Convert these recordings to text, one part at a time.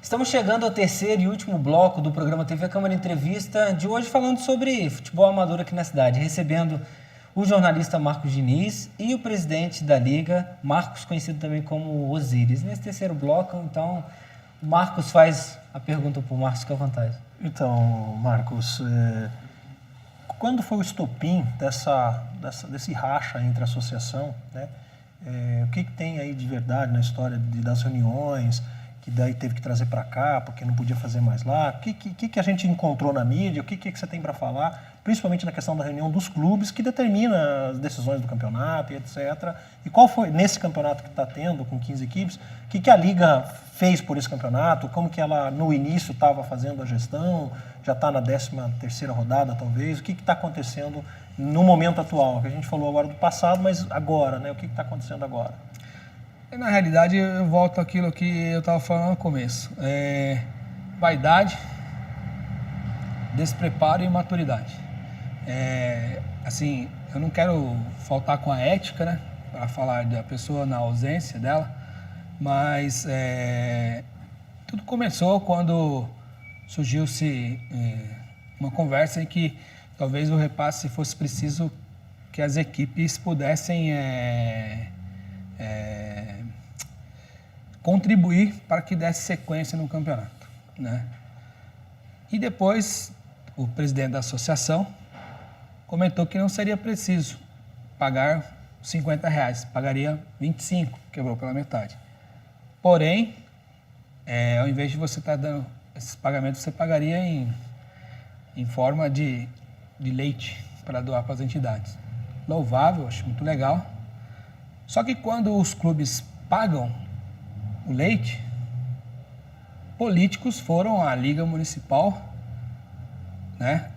Estamos chegando ao terceiro e último bloco do programa TV Câmara Entrevista de hoje, falando sobre futebol amador aqui na cidade, recebendo o jornalista Marcos Diniz e o presidente da Liga, Marcos, conhecido também como Osíris. Nesse terceiro bloco, então, o Marcos faz a pergunta para o Marcos, fica à vontade. Então, Marcos, quando foi o estopim desse racha entre a associação, né? O que tem aí de verdade na história das reuniões, que daí teve que trazer para cá, porque não podia fazer mais lá? O que a gente encontrou na mídia? O que você tem para falar, principalmente na questão da reunião dos clubes, que determina as decisões do campeonato e etc. E qual foi, nesse campeonato que está tendo, com 15 equipes, o que a Liga fez por esse campeonato? Como que ela, no início, estava fazendo a gestão? Já está na 13ª rodada, talvez? O que está acontecendo no momento atual? Que a gente falou agora do passado, mas agora, né? O que está acontecendo agora? Na realidade, eu volto àquilo que eu estava falando no começo. Vaidade, despreparo e imaturidade. Assim, eu não quero faltar com a ética, né? Para falar da pessoa na ausência dela, mas tudo começou quando surgiu-se uma conversa em que talvez o repasse fosse preciso que as equipes pudessem contribuir para que desse sequência no campeonato, né? E depois o presidente da associação comentou que não seria preciso pagar R$50, pagaria 25, quebrou pela metade. Porém, ao invés de você estar dando esses pagamentos, você pagaria em forma de leite para doar para as entidades. Louvável, acho muito legal. Só que quando os clubes pagam o leite, políticos foram à Liga Municipal, né,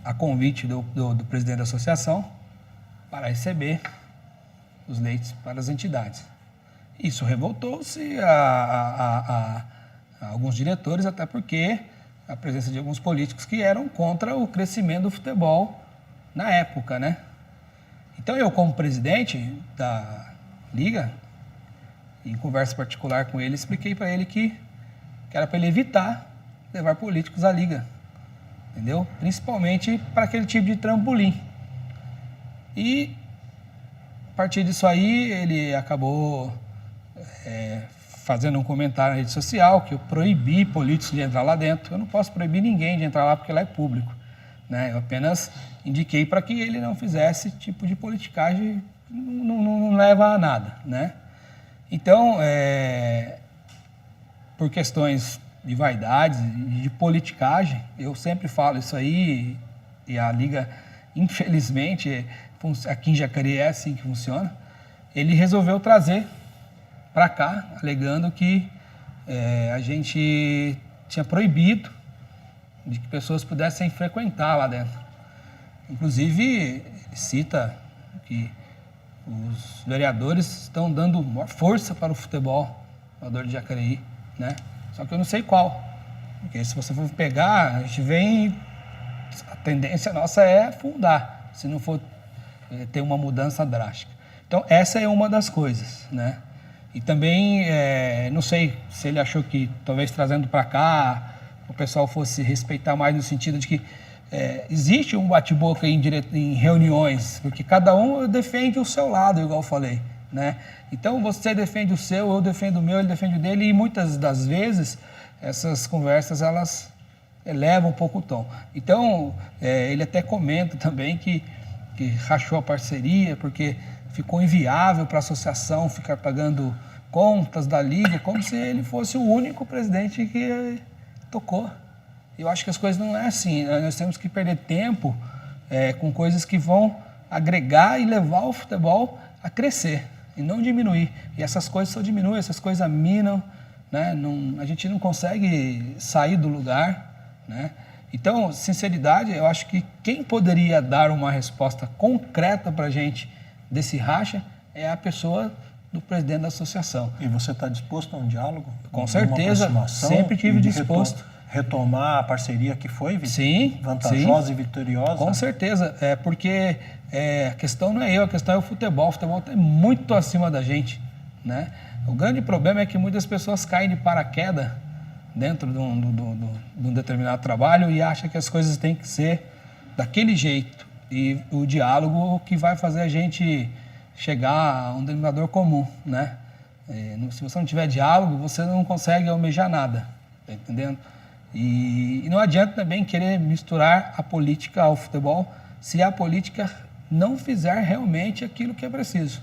a convite do presidente da associação, para receber os leites para as entidades. Isso revoltou-se a alguns diretores, até porque a presença de alguns políticos que eram contra o crescimento do futebol na época, né? Então eu, como presidente da Liga, em conversa particular com ele, expliquei para ele que era para ele evitar levar políticos à Liga, entendeu? Principalmente para aquele tipo de trampolim. E, a partir disso aí, ele acabou fazendo um comentário na rede social que eu proibi políticos de entrar lá dentro. Eu não posso proibir ninguém de entrar lá porque lá é público, né? Eu apenas indiquei para que ele não fizesse esse tipo de politicagem, não leva a nada, né? Então, por questões de vaidade, de politicagem, eu sempre falo isso aí, e a Liga, infelizmente, aqui em Jacareí é assim que funciona. Ele resolveu trazer para cá, alegando que a gente tinha proibido de que pessoas pudessem frequentar lá dentro. Inclusive, ele cita que os vereadores estão dando maior força para o futebol amador de Jacareí, né? Só que eu não sei qual. Porque se você for pegar, a gente vem... A tendência nossa é afundar, se não for ter uma mudança drástica. Então, essa é uma das coisas, né? E também, não sei se ele achou que, talvez trazendo para cá, o pessoal fosse respeitar mais no sentido de que existe um bate-boca em reuniões, porque cada um defende o seu lado, igual eu falei, né? Então, você defende o seu, eu defendo o meu, ele defende o dele, e muitas das vezes, essas conversas, elas elevam um pouco o tom. Então, ele até comenta também que rachou a parceria, porque ficou inviável para a associação ficar pagando contas da Liga, como se ele fosse o único presidente que tocou. Eu acho que as coisas não é assim. Nós temos que perder tempo com coisas que vão agregar e levar o futebol a crescer e não diminuir. E essas coisas só diminuem, essas coisas minam, né? A gente não consegue sair do lugar, né? Então, sinceridade, eu acho que quem poderia dar uma resposta concreta para a gente desse racha é a pessoa do presidente da associação. E você está disposto a um diálogo? Com certeza, sempre tive disposto. Retomar a parceria que foi vantajosa e vitoriosa? Com certeza, porque a questão não é eu, a questão é o futebol. O futebol está muito acima da gente, né? O grande problema é que muitas pessoas caem de paraquedas dentro de um determinado trabalho e acha que as coisas têm que ser daquele jeito. E o diálogo que vai fazer a gente chegar a um denominador comum, né? Se você não tiver diálogo, você não consegue almejar nada, tá entendendo? E não adianta também querer misturar a política ao futebol se a política não fizer realmente aquilo que é preciso.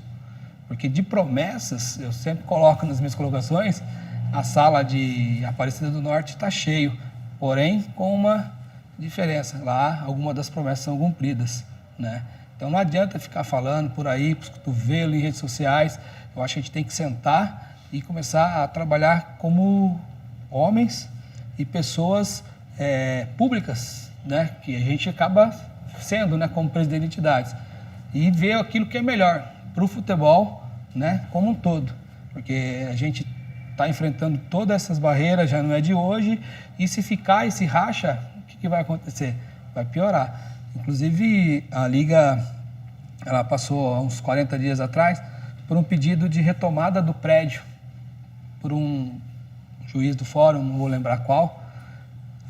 Porque de promessas, eu sempre coloco nas minhas colocações, a sala de Aparecida do Norte está cheio, porém com uma diferença. Lá, algumas das promessas são cumpridas, né? Então não adianta ficar falando por aí, para os cotovelos, em redes sociais. Eu acho que a gente tem que sentar e começar a trabalhar como homens e pessoas públicas, né? Que a gente acaba sendo, né, como presidente de entidades. E ver aquilo que é melhor para o futebol, né, como um todo. Porque a gente está enfrentando todas essas barreiras, já não é de hoje, e se ficar e se racha, o que vai acontecer? Vai piorar. Inclusive, a Liga, ela passou há uns 40 dias atrás por um pedido de retomada do prédio por um juiz do fórum, não vou lembrar qual,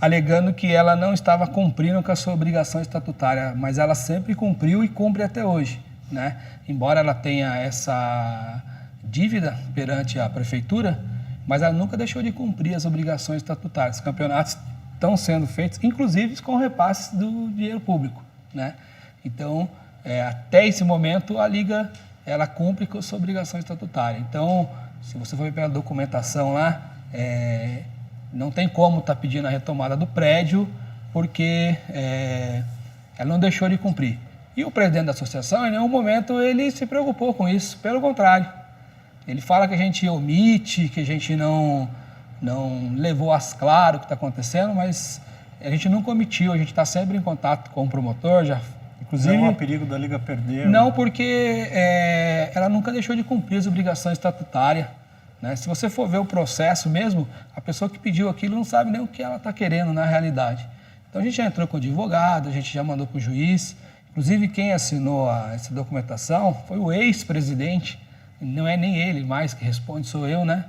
alegando que ela não estava cumprindo com a sua obrigação estatutária, mas ela sempre cumpriu e cumpre até hoje, né? Embora ela tenha essa dívida perante a prefeitura, mas ela nunca deixou de cumprir as obrigações estatutárias. Os campeonatos estão sendo feitos, inclusive com repasses do dinheiro público, né? Então, até esse momento, a Liga ela cumpre com a sua obrigação estatutária. Então, se você for ver pela documentação lá, não tem como estar pedindo a retomada do prédio, porque ela não deixou de cumprir. E o presidente da associação, em nenhum momento, ele se preocupou com isso. Pelo contrário, ele fala que a gente omite, que a gente não levou às claro o que está acontecendo, mas a gente nunca omitiu, a gente está sempre em contato com o promotor, já, inclusive... Não há perigo da Liga perder? Não, porque ela nunca deixou de cumprir as obrigações estatutárias, né? Se você for ver o processo mesmo, a pessoa que pediu aquilo não sabe nem o que ela está querendo na realidade. Então a gente já entrou com o advogado, a gente já mandou para o juiz, inclusive quem assinou essa documentação foi o ex-presidente, não é nem ele mais que responde, sou eu, né?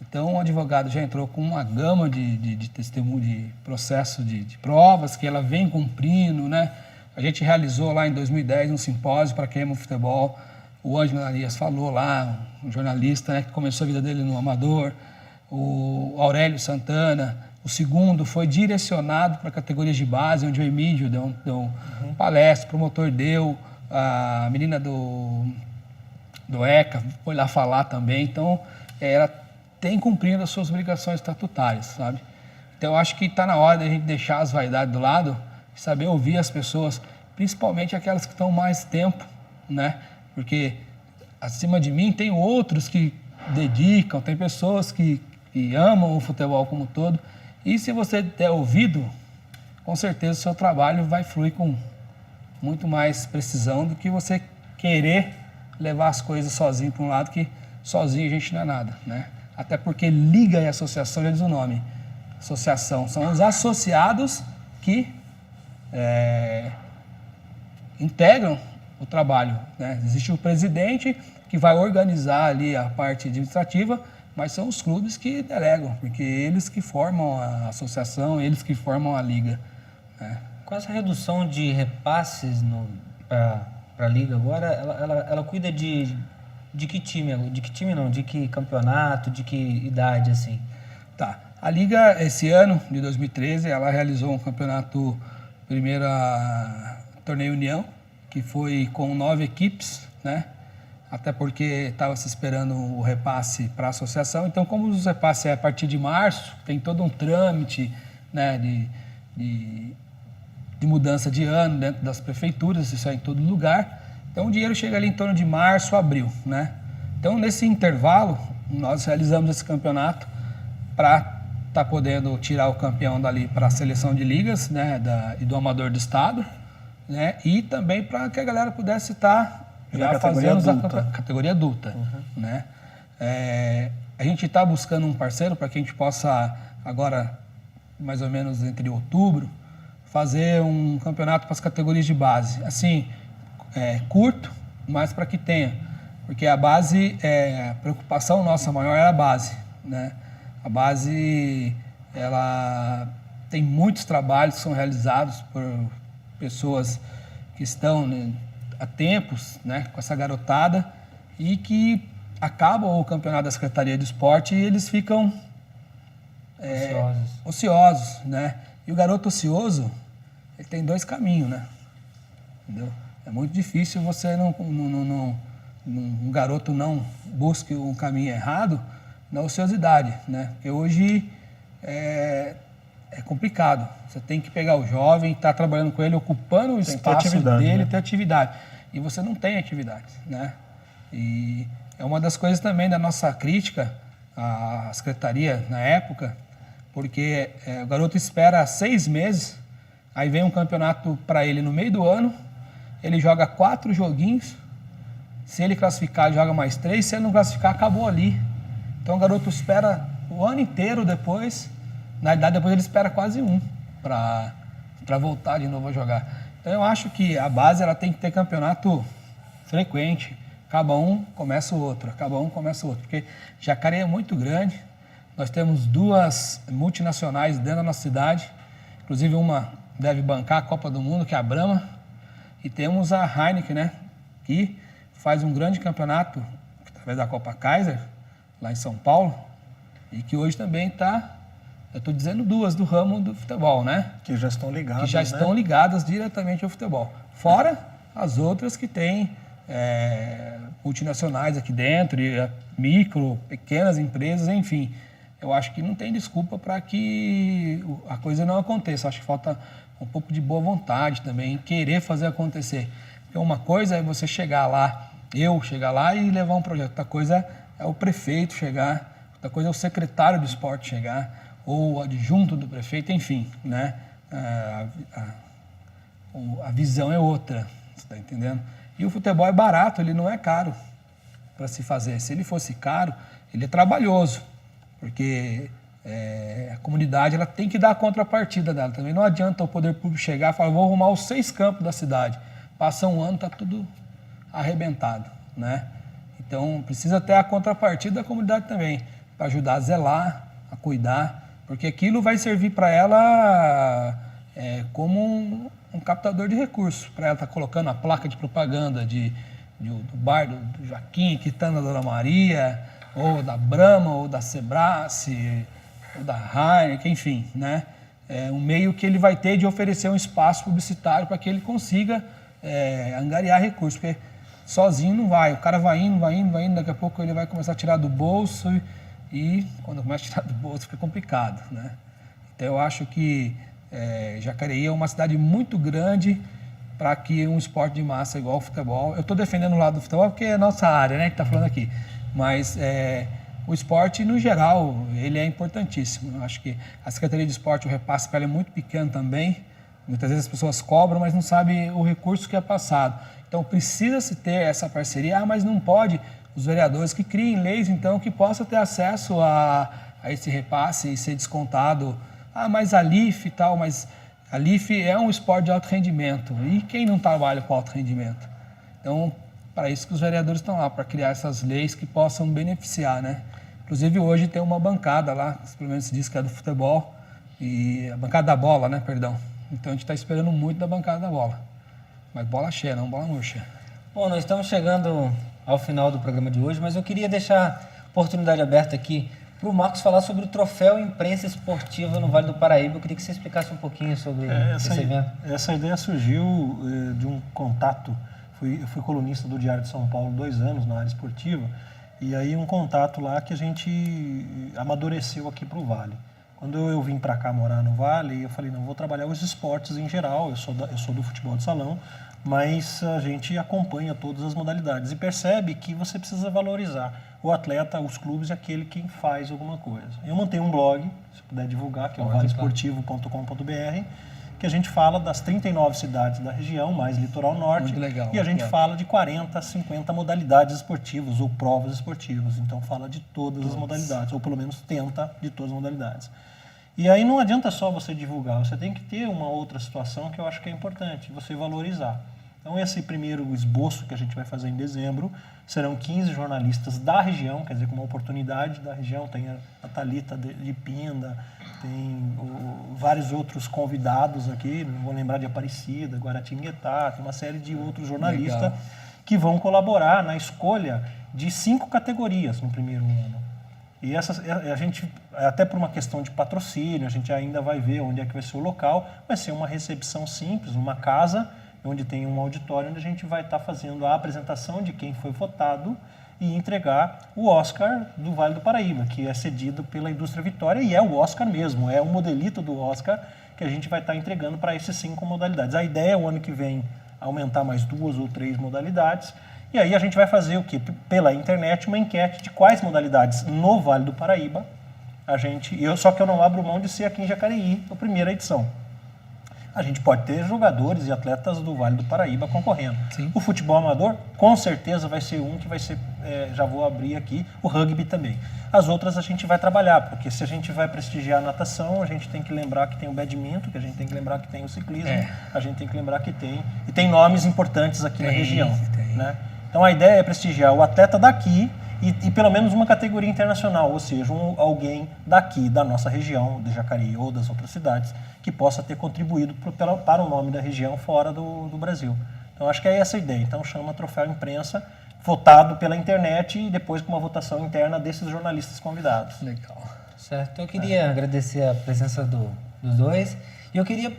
Então o advogado já entrou com uma gama de testemunho, de processo de provas que ela vem cumprindo, né? A gente realizou lá em 2010 um simpósio para quem ama o futebol. O Ângelo Arias falou lá, um jornalista, né, que começou a vida dele no Amador. O Aurélio Santana. O segundo foi direcionado para categorias de base, onde o Emílio deu palestra, o promotor deu, a menina do ECA foi lá falar também. Então, ela tem cumprindo as suas obrigações estatutárias, sabe? Então, eu acho que está na hora de a gente deixar as vaidades do lado, saber ouvir as pessoas, principalmente aquelas que estão mais tempo, né? Porque acima de mim tem outros que dedicam, tem pessoas que amam o futebol como um todo. E se você der ouvido, com certeza o seu trabalho vai fluir com muito mais precisão do que você querer levar as coisas sozinho para um lado, que sozinho a gente não é nada, né? Até porque Liga e associação, já diz o nome. Associação são os associados que integram o trabalho, né? Existe o presidente que vai organizar ali a parte administrativa, mas são os clubes que delegam, porque eles que formam a associação, eles que formam a liga, né? Com essa redução de repasses para a liga agora, ela cuida de que time? De que time não? De que campeonato? De que idade, assim? Tá. A liga, esse ano, de 2013, ela realizou um campeonato, torneio União, que foi com 9 equipes, né? Até porque estava se esperando o repasse para a associação. Então, como os repasses é a partir de março, tem todo um trâmite, né, de mudança de ano dentro das prefeituras, isso é em todo lugar. Então, o dinheiro chega ali em torno de março, abril, né? Então, nesse intervalo, nós realizamos esse campeonato para estar podendo tirar o campeão dali para a seleção de ligas, né, e do amador do estado, né? E também para que a galera pudesse estar já fazendo a categoria adulta, né? A gente está buscando um parceiro para que a gente possa, agora, mais ou menos entre outubro, fazer um campeonato para as categorias de base. Assim, curto, mas para que tenha. Porque a base, a preocupação nossa maior é a base, né? A base ela tem muitos trabalhos que são realizados por pessoas que estão, né, há tempos, né, com essa garotada e que acabam o campeonato da Secretaria de Esporte e eles ficam ociosos, né? E o garoto ocioso, ele tem 2 caminhos, né? Entendeu? É muito difícil você um garoto não busque um caminho errado na ociosidade, né? Porque hoje é complicado. Você tem que pegar o jovem, estar trabalhando com ele, ocupando o espaço dele, ter atividade. E você não tem atividade, né? E é uma das coisas também da nossa crítica à secretaria na época, porque o garoto espera 6 meses, aí vem um campeonato para ele no meio do ano, ele joga 4 joguinhos, se ele classificar, ele joga mais 3, se ele não classificar, acabou ali. Então o garoto espera o ano inteiro depois, na verdade depois ele espera quase para voltar de novo a jogar. Então eu acho que a base ela tem que ter campeonato frequente, acaba um, começa o outro, acaba um, começa o outro, porque Jacareí é muito grande, nós temos 2 multinacionais dentro da nossa cidade, inclusive uma deve bancar a Copa do Mundo, que é a Brahma, e temos a Heineken, né, que faz um grande campeonato através da Copa Kaiser, lá em São Paulo, e que hoje também está, eu estou dizendo 2 do ramo do futebol, né? Que já estão ligadas, que já estão ligadas diretamente ao futebol. Fora as outras que têm multinacionais aqui dentro, e micro, pequenas empresas, enfim. Eu acho que não tem desculpa para que a coisa não aconteça. Acho que falta um pouco de boa vontade também, querer fazer acontecer. Porque uma coisa é você chegar lá, eu chegar lá e levar um projeto. Outra coisa é o prefeito chegar, outra coisa é o secretário do esporte chegar, ou o adjunto do prefeito, enfim, né? A visão é outra, você está entendendo? E o futebol é barato, ele não é caro para se fazer. Se ele fosse caro, ele é trabalhoso, porque a comunidade ela tem que dar a contrapartida dela. Também não adianta o poder público chegar e falar, vou arrumar os 6 campos da cidade. Passa um ano, está tudo arrebentado, né? Então, precisa ter a contrapartida da comunidade também, para ajudar a zelar, a cuidar, porque aquilo vai servir para ela como um captador de recursos, para ela estar colocando a placa de propaganda do bar do Joaquim, Quitanda da Dona Maria, ou da Brahma, ou da Sebrace, ou da Heineken, enfim, né? Um meio que ele vai ter de oferecer um espaço publicitário para que ele consiga angariar recursos, porque sozinho não vai, o cara vai indo, daqui a pouco ele vai começar a tirar do bolso e quando começa a tirar do bolso fica complicado, né? Então eu acho que Jacareí é uma cidade muito grande para que um esporte de massa igual o futebol, eu estou defendendo o lado do futebol porque é a nossa área, né, que está falando aqui, mas o esporte no geral, ele é importantíssimo. Eu acho que a Secretaria de Esporte, o repasse para ela é muito pequeno também, muitas vezes as pessoas cobram, mas não sabem o recurso que é passado. Então precisa-se ter essa parceria, mas não pode os vereadores que criem leis, então, que possam ter acesso a esse repasse e ser descontado. Mas a LIF e tal, mas a LIF é um esporte de alto rendimento. E quem não trabalha com alto rendimento? Então, para isso que os vereadores estão lá, para criar essas leis que possam beneficiar, né? Inclusive, hoje tem uma bancada lá, pelo menos se diz que é do futebol, e a bancada da bola, né, perdão. Então, a gente está esperando muito da bancada da bola. Mas bola cheia, não bola murcha. Bom, nós estamos chegando ao final do programa de hoje, mas eu queria deixar a oportunidade aberta aqui para o Marcos falar sobre o troféu Imprensa Esportiva no Vale do Paraíba. Eu queria que você explicasse um pouquinho sobre esse evento. Essa ideia surgiu de um contato. Eu fui colunista do Diário de São Paulo 2 anos na área esportiva, e aí um contato lá que a gente amadureceu aqui para o Vale. Quando eu vim para cá morar no Vale, eu falei, não, vou trabalhar os esportes em geral, eu sou do futebol de salão, mas a gente acompanha todas as modalidades e percebe que você precisa valorizar o atleta, os clubes e aquele quem faz alguma coisa. Eu mantenho um blog, se puder divulgar, que é o valeesportivo.com.br, que a gente fala das 39 cidades da região, mais litoral norte. Muito legal, e a gente fala de 40, 50 modalidades esportivas ou provas esportivas. Então fala de todas as modalidades, ou pelo menos tenta de todas as modalidades. E aí não adianta só você divulgar, você tem que ter uma outra situação que eu acho que é importante, você valorizar. Então esse primeiro esboço que a gente vai fazer em dezembro, serão 15 jornalistas da região, quer dizer, com uma oportunidade da região, tem a Thalita de Pinda, tem vários outros convidados aqui, não vou lembrar de Aparecida, Guaratinguetá, tem uma série de outros jornalistas Legal. que vão colaborar na escolha de 5 categorias no primeiro ano. E a gente, até por uma questão de patrocínio, a gente ainda vai ver onde é que vai ser o local, vai ser uma recepção simples, uma casa, onde tem um auditório, onde a gente vai estar fazendo a apresentação de quem foi votado e entregar o Oscar do Vale do Paraíba, que é cedido pela Indústria Vitória e é o Oscar mesmo, é o modelito do Oscar que a gente vai estar entregando para essas 5 modalidades. A ideia é o ano que vem aumentar mais 2 ou 3 modalidades e aí a gente vai fazer o quê? Pela internet uma enquete de quais modalidades no Vale do Paraíba só que eu não abro mão de ser aqui em Jacareí, a primeira edição. A gente pode ter jogadores e atletas do Vale do Paraíba concorrendo. Sim. O futebol amador, com certeza, vai ser um que vai ser, já vou abrir aqui, o rugby também. As outras a gente vai trabalhar, porque se a gente vai prestigiar a natação, a gente tem que lembrar que tem o badminton, que a gente tem que lembrar que tem o ciclismo, a gente tem que lembrar que tem nomes importantes aqui na região. Né? Então a ideia é prestigiar o atleta daqui e pelo menos uma categoria internacional, ou seja, alguém daqui, da nossa região, de Jacareí ou das outras cidades, que possa ter contribuído para o nome da região fora do Brasil. Então, acho que é essa a ideia. Então, chama Troféu Imprensa, votado pela internet e depois com uma votação interna desses jornalistas convidados. Legal. Certo. Eu queria agradecer a presença dos dois e eu queria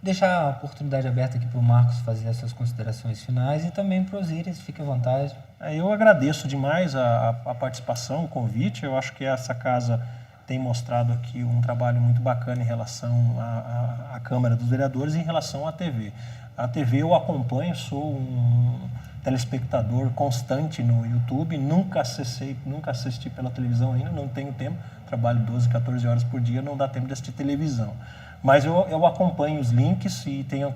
deixar a oportunidade aberta aqui para o Marcos fazer as suas considerações finais e também para o Osíris, fique à vontade. Eu agradeço demais a participação, o convite. Eu acho que essa casa tem mostrado aqui um trabalho muito bacana em relação à Câmara dos Vereadores e em relação à TV. A TV eu acompanho, sou um telespectador constante no YouTube, nunca assisti pela televisão ainda, não tenho tempo, trabalho 12, 14 horas por dia, não dá tempo de assistir televisão. Mas eu acompanho os links e tenho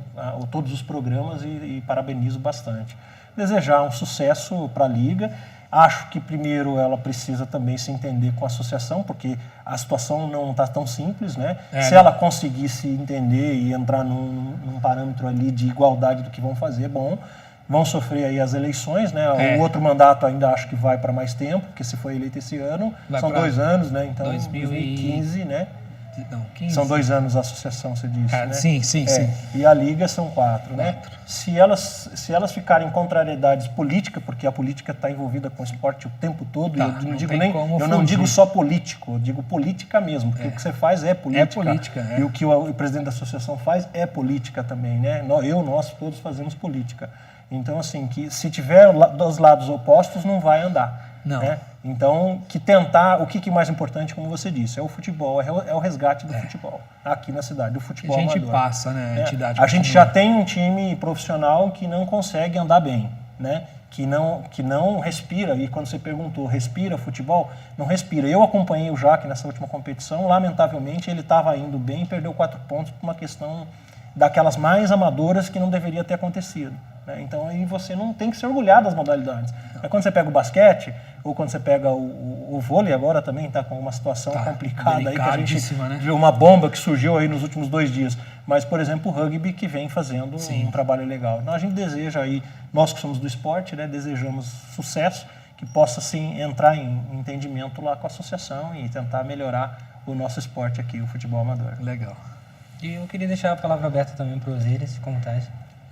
todos os programas e parabenizo bastante. Desejar um sucesso para a Liga. Acho que primeiro ela precisa também se entender com a associação, porque a situação não está tão simples, né? Se ela conseguir se entender e entrar num parâmetro ali de igualdade do que vão fazer, bom, vão sofrer aí as eleições, né? O outro mandato ainda acho que vai para mais tempo, porque se foi eleito esse ano, são 2 anos, né? Então, 2015, né? Não, 15. São 2 anos a associação, você disse, né? Sim. E a Liga são 4, né? Se elas ficarem em contrariedades políticas, porque a política está envolvida com o esporte o tempo todo, eu não digo só político, eu digo política mesmo, porque o que você faz é política. É política, E o que o presidente da associação faz é política também, né? Nós todos fazemos política. Então, assim, que se tiver dos lados opostos, não vai andar. Não. Né? Então, o que é mais importante, como você disse, é o futebol, é o resgate do futebol aqui na cidade, do futebol amador. A gente passa, né? A entidade a gente já tem um time profissional que não consegue andar bem, né? Que não respira, e quando você perguntou, respira futebol? Não respira. Eu acompanhei o Jaque nessa última competição, lamentavelmente ele estava indo bem e perdeu 4 pontos por uma questão daquelas mais amadoras que não deveria ter acontecido. Né? Então, aí você não tem que se orgulhar das modalidades. Mas quando você pega o basquete, ou quando você pega o vôlei, agora também está com uma situação complicada aí, que a gente viu uma bomba que surgiu aí nos últimos 2 dias. Mas, por exemplo, o rugby que vem fazendo um trabalho legal. Então, a gente deseja aí, nós que somos do esporte, né, desejamos sucesso, que possa, sim, entrar em entendimento lá com a associação e tentar melhorar o nosso esporte aqui, o futebol amador. Legal. E eu queria deixar a palavra aberta também para o Osíris, fique à vontade.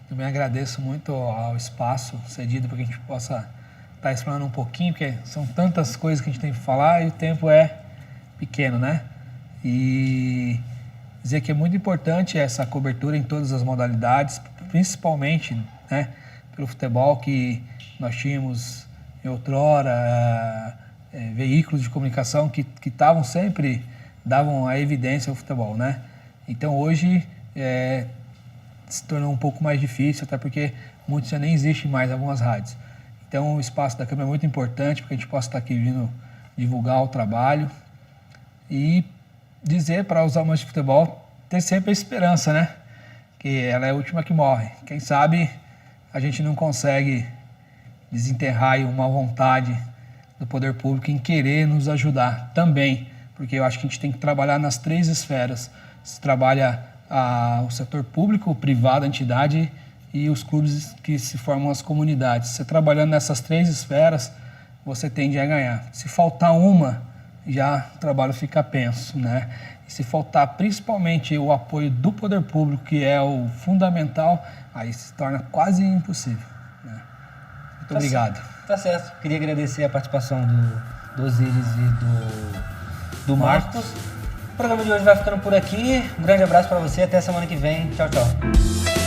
Também agradeço muito ao espaço cedido para que a gente possa estar explorando um pouquinho, porque são tantas coisas que a gente tem que falar e o tempo é pequeno, né? E dizer que é muito importante essa cobertura em todas as modalidades, principalmente, né, pelo futebol, que nós tínhamos em outrora veículos de comunicação que estavam sempre, davam a evidência ao futebol, né? Então hoje se tornou um pouco mais difícil, até porque muitos já nem existem mais algumas rádios. Então o espaço da Câmara é muito importante para que a gente possa estar aqui vindo divulgar o trabalho e dizer para os amantes de futebol ter sempre a esperança, né? Que ela é a última que morre. Quem sabe a gente não consegue desenterrar aí uma vontade do poder público em querer nos ajudar também, porque eu acho que a gente tem que trabalhar nas 3 esferas. Se trabalha o setor público, o privado, a entidade e os clubes que se formam as comunidades. Você trabalhando nessas 3 esferas, você tende a ganhar. Se faltar uma, já o trabalho fica penso, né? E se faltar principalmente o apoio do poder público, que é o fundamental, aí se torna quase impossível, né? Muito obrigado. Tá certo. Queria agradecer a participação do Osiris e do Marcos. O programa de hoje vai ficando por aqui. Um grande abraço para você. Até semana que vem. Tchau, tchau.